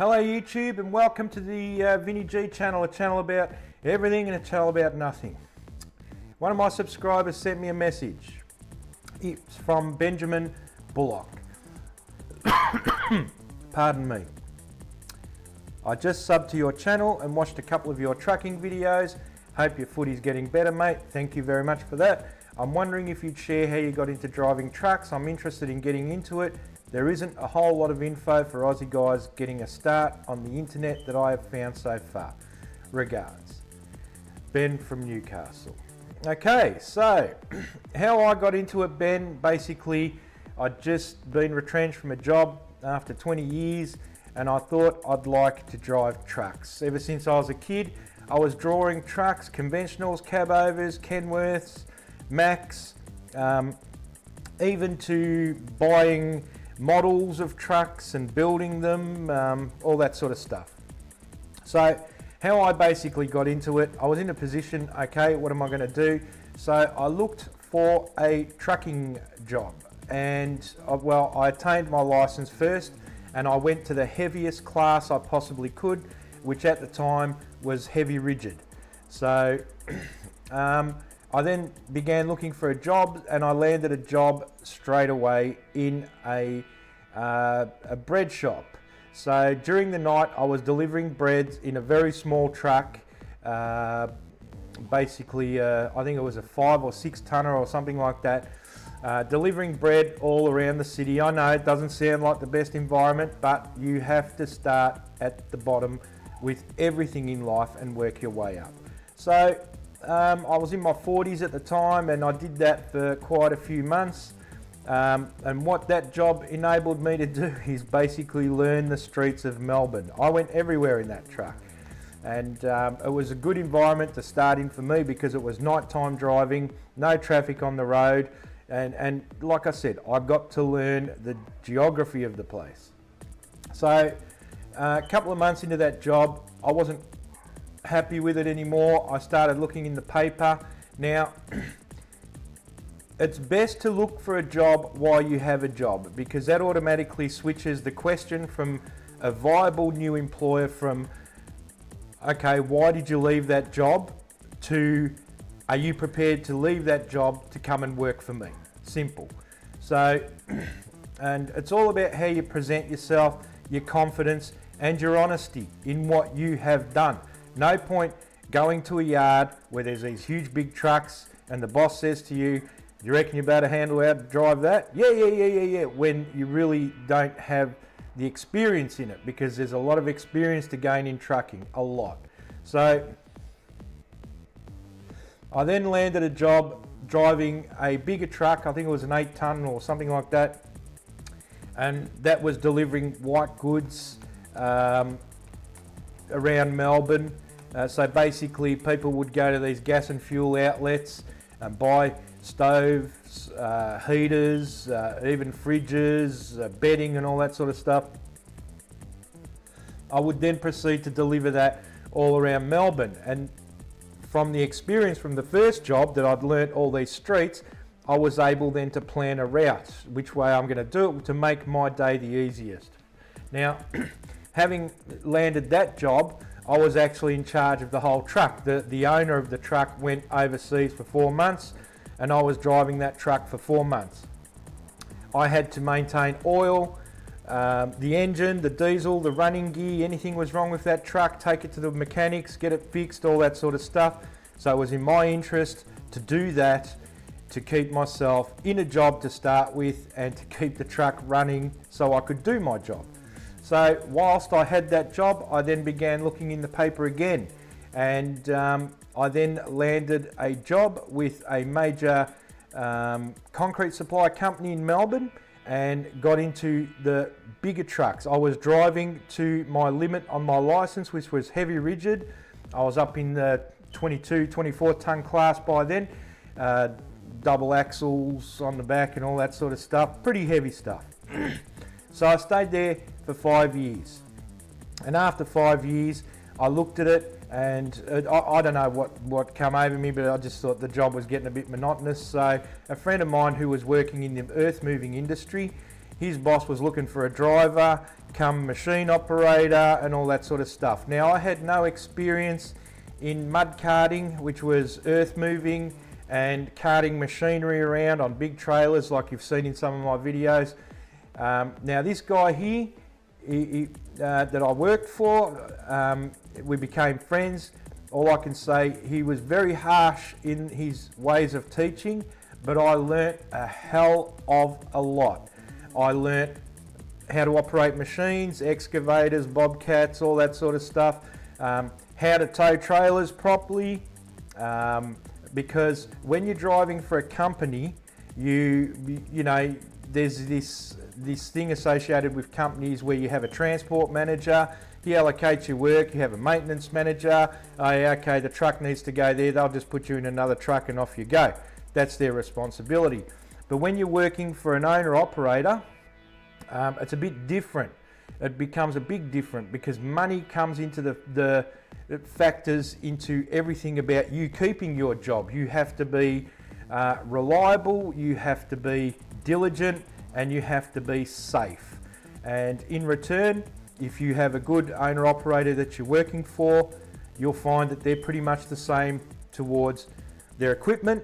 Hello YouTube, and welcome to the vinygee channel, a channel about everything and a channel about nothing. One of my subscribers sent me a message. It's from Benjamin Bullock. Pardon me. I just subbed to your channel and watched a couple of your trucking videos. Hope your footy's getting better, mate. Thank you very much for that. I'm wondering if you'd share how you got into driving trucks. I'm interested in getting into it. There isn't a whole lot of info for Aussie guys getting a start on the internet that I have found so far. Regards. Ben from Newcastle. Okay, so how I got into it, Ben, basically I'd just been retrenched from a job after 20 years and I thought I'd like to drive trucks. Ever since I was a kid, I was drawing trucks, conventionals, cab overs, Kenworths, Macs, even to buying models of trucks and building them, all that sort of stuff. So how I basically got into it, I was in a position, okay, what am I going to do? So I looked for a trucking job and I attained my license first and I went to the heaviest class I possibly could, which at the time was heavy rigid. So I then began looking for a job and I landed a job straight away in a bread shop. So during the night I was delivering bread in a very small truck, basically I think it was a 5 or 6 tonner or something like that, delivering bread all around the city. I know it doesn't sound like the best environment, but you have to start at the bottom with everything in life and work your way up. So I was in my 40s at the time and I did that for quite a few months. And what that job enabled me to do is basically learn the streets of Melbourne. I went everywhere in that truck and it was a good environment to start in for me because it was nighttime driving, no traffic on the road, and like I said, I got to learn the geography of the place. So a couple of months into that job, I wasn't happy with it anymore. I started looking in the paper. Now, it's best to look for a job while you have a job because that automatically switches the question from a viable new employer from, okay, why did you leave that job, to are you prepared to leave that job to come and work for me? Simple. So, and it's all about how you present yourself, your confidence and your honesty in what you have done. No point going to a yard where there's these huge big trucks and the boss says to you, you reckon you're about to handle out to drive that? Yeah, when you really don't have the experience in it, because there's a lot of experience to gain in trucking, a lot. So I then landed a job driving a bigger truck, I think it was an 8 ton or something like that, and that was delivering white goods around Melbourne. So basically people would go to these gas and fuel outlets and buy stoves, heaters, even fridges, bedding and all that sort of stuff. I would then proceed to deliver that all around Melbourne, and from the experience from the first job that I'd learnt all these streets, I was able then to plan a route, which way I'm going to do it to make my day the easiest. Now, having landed that job, I was actually in charge of the whole truck. The owner of the truck went overseas for 4 months and I was driving that truck for 4 months. I had to maintain oil, the engine, the diesel, the running gear, anything was wrong with that truck, take it to the mechanics, get it fixed, all that sort of stuff. So it was in my interest to do that, to keep myself in a job to start with and to keep the truck running so I could do my job. So whilst I had that job, I then began looking in the paper again, and I then landed a job with a major concrete supply company in Melbourne and got into the bigger trucks. I was driving to my limit on my license, which was heavy rigid. I was up in the 22, 24 ton class by then, double axles on the back and all that sort of stuff, pretty heavy stuff. So I stayed there for 5 years, and after 5 years I looked at it and I don't know what came over me, but I just thought the job was getting a bit monotonous. So a friend of mine who was working in the earth moving industry, his boss was looking for a driver, come machine operator and all that sort of stuff. Now I had no experience in mud carting, which was earth moving and carting machinery around on big trailers like you've seen in some of my videos. Now this guy here, that I worked for, we became friends. All I can say, he was very harsh in his ways of teaching, but I learnt a hell of a lot. I learnt how to operate machines, excavators, bobcats, all that sort of stuff, how to tow trailers properly, because when you're driving for a company, you know, there's this thing associated with companies where you have a transport manager, he allocates your work, you have a maintenance manager, oh yeah, okay, the truck needs to go there, they'll just put you in another truck and off you go. That's their responsibility. But when you're working for an owner-operator, it's a bit different. It becomes a bit different because money comes into the factors into everything about you keeping your job. You have to be reliable, you have to be diligent, and you have to be safe. And in return, if you have a good owner-operator that you're working for, you'll find that they're pretty much the same towards their equipment,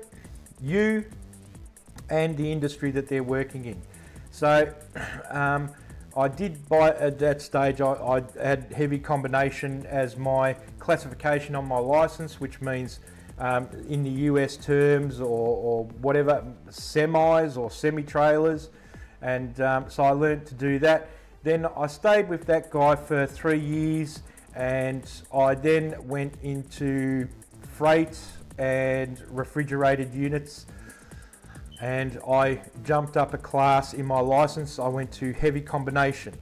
you, and the industry that they're working in. So I did buy, at that stage, I had heavy combination as my classification on my license, which means in the US terms or whatever, semis or semi-trailers. And so I learned to do that. Then I stayed with that guy for 3 years, and I then went into freight and refrigerated units, and I jumped up a class in my license. I went to heavy combination.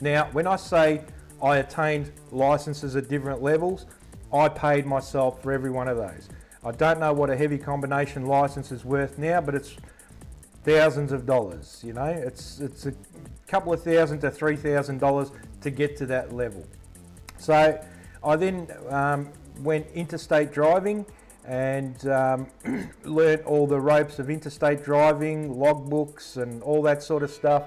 Now, when I say I attained licenses at different levels, I paid myself for every one of those. I don't know what a heavy combination license is worth now, but it's thousands of dollars. You know, it's a couple of $1,000 to $3,000 to get to that level. So I then went interstate driving and learnt all the ropes of interstate driving, logbooks and all that sort of stuff.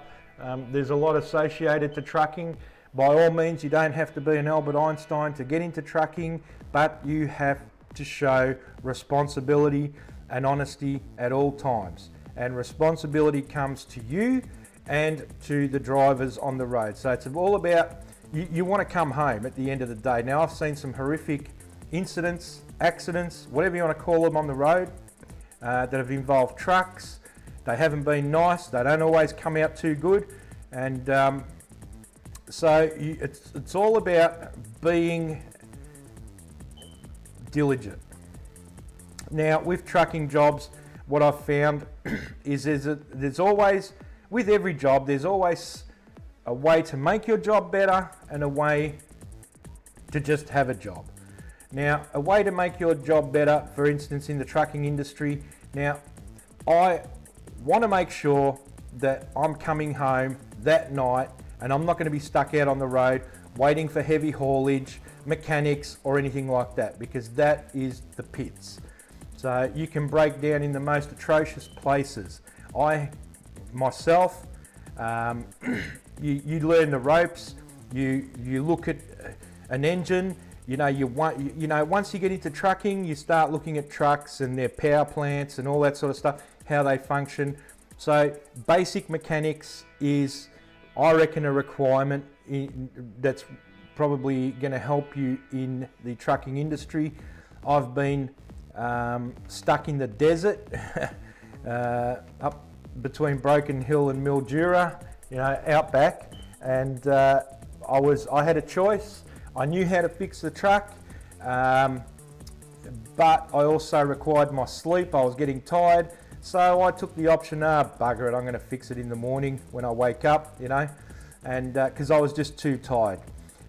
There's a lot associated to trucking. By all means, you don't have to be an Albert Einstein to get into trucking, but you have to show responsibility and honesty at all times. And responsibility comes to you and to the drivers on the road. So it's all about, you want to come home at the end of the day. Now, I've seen some horrific incidents, accidents, whatever you want to call them on the road, that have involved trucks. They haven't been nice, they don't always come out too good. And so it's all about being diligent. Now, with trucking jobs, what I've found is there's always, with every job, there's always a way to make your job better and a way to just have a job. Now, a way to make your job better, for instance, in the trucking industry, now, I want to make sure that I'm coming home that night and I'm not going to be stuck out on the road waiting for heavy haulage, mechanics, or anything like that, because that is the pits. So you can break down in the most atrocious places. Myself, you learn the ropes. You look at an engine. Once you get into trucking, you start looking at trucks and their power plants and all that sort of stuff, how they function. So basic mechanics is, I reckon, a requirement that's probably going to help you in the trucking industry. I've been stuck in the desert up between Broken Hill and Mildura, out back, and I had a choice. I knew how to fix the truck, but I also required my sleep. I was getting tired, so I took the option, bugger it, I'm going to fix it in the morning when I wake up, and because I was just too tired.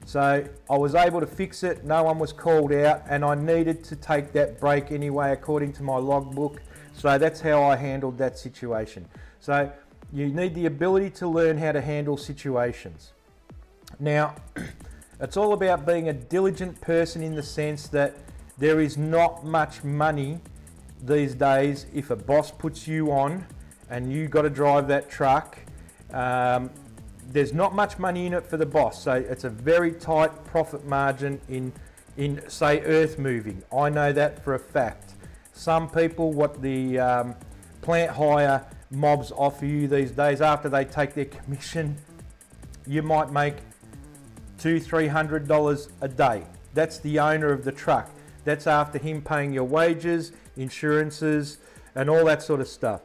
So I was able to fix it, no one was called out, and I needed to take that break anyway according to my logbook. So that's how I handled that situation. So you need the ability to learn how to handle situations. Now, it's all about being a diligent person in the sense that there is not much money these days if a boss puts you on and you got to drive that truck There's not much money in it for the boss, so it's a very tight profit margin in say Earthmoving. I know that for a fact. Some people, what the plant hire mobs offer you these days, after they take their commission, you might make $200-300 a day. That's the owner of the truck. That's after him paying your wages, insurances, and all that sort of stuff.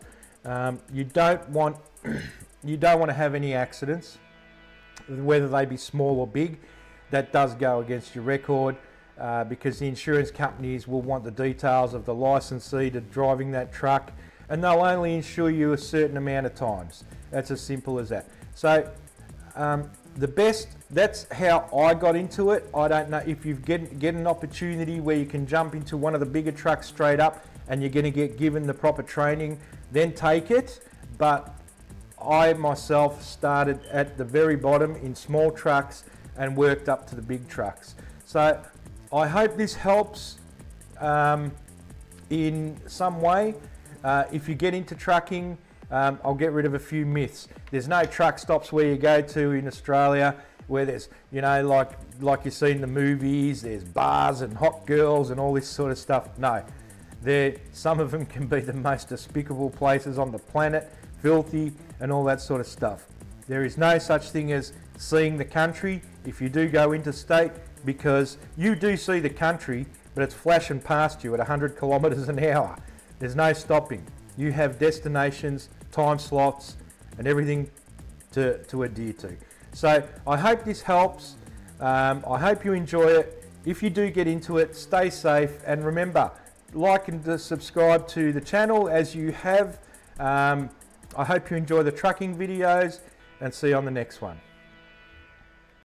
You don't want to have any accidents, whether they be small or big. That does go against your record, because the insurance companies will want the details of the licensee to driving that truck, and they'll only insure you a certain amount of times. That's as simple as that. So that's how I got into it. I don't know if you get an opportunity where you can jump into one of the bigger trucks straight up and you're going to get given the proper training, then take it. But I myself started at the very bottom in small trucks and worked up to the big trucks. So I hope this helps in some way. If you get into trucking, I'll get rid of a few myths. There's no truck stops where you go to in Australia where there's, you know, like you see in the movies, there's bars and hot girls and all this sort of stuff. No, some of them can be the most despicable places on the planet, filthy and all that sort of stuff. There is no such thing as seeing the country if you do go interstate, because you do see the country, but it's flashing past you at 100 kilometres an hour. There's no stopping. You have destinations, time slots, and everything to adhere to. So I hope this helps. I hope you enjoy it. If you do get into it, stay safe, and remember, like and subscribe to the channel as you have. I hope you enjoy the trucking videos, and see you on the next one.